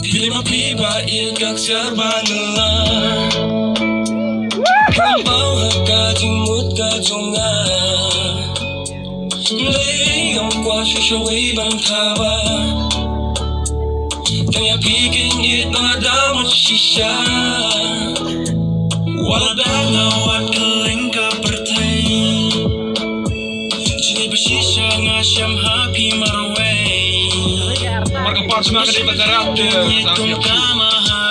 Pilih piba ilgak serbangla Kambau haka jimut ka jonga Lei am kwa shushawi ban thaba Tanya pikin it na damat shisha Wala danga wat kaling ka pertai Jini bershisha nga syam happy marway Marga parts na kadai bagarat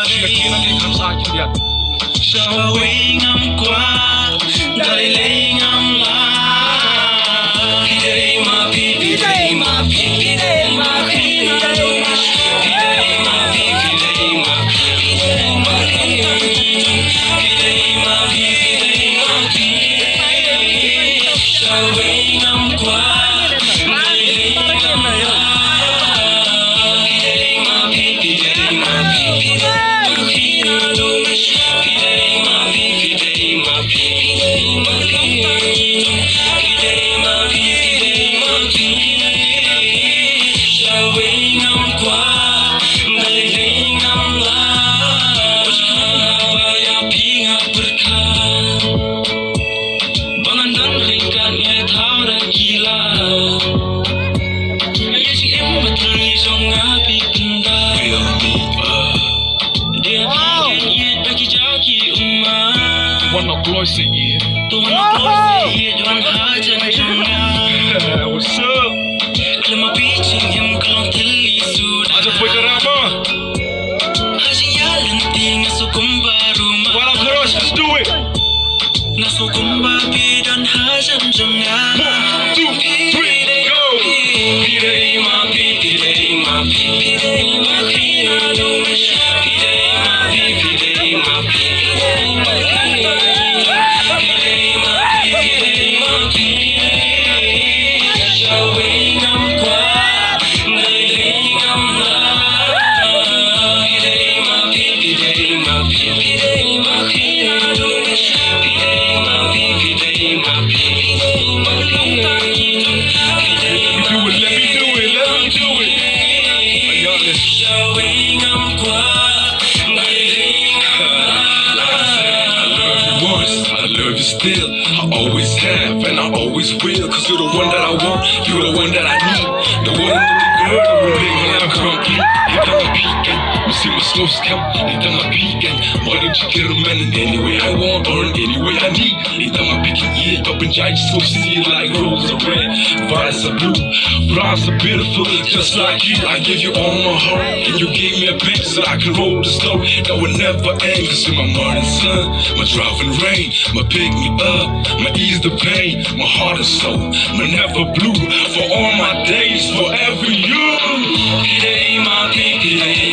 Shia kina kay kamsa dia Shaway ngam kwa Dalilay ngam la Piday ma pi piday ma pi piday ma pi piday ma pi piday ma piday ma piday ma pi piday ma pi Shaway ngam kwa Dalilay ngam la Piday ma pi piday ma pi piday What's up? Aja boy karama. Wala terus, let's do it. 'Cause you're the one that I want, you're the one that I need. The one that the girl that will make my life complete. You done my peeking, you see my slow scam. You done my peeking, why don't you get a man in any way I want or in any way I need? You done my peeking, yeah, up and I just so see like roses are red, violets are blue, flowers are beautiful, just like you. I give you all my heart, and you gave me a bench so I can roll the snow that will never end. 'Cause you're my morning sun, my driving rain, my pick me up, my ease the pain, my heart and soul, my never blue for all my days, forever you. Piday, my piday.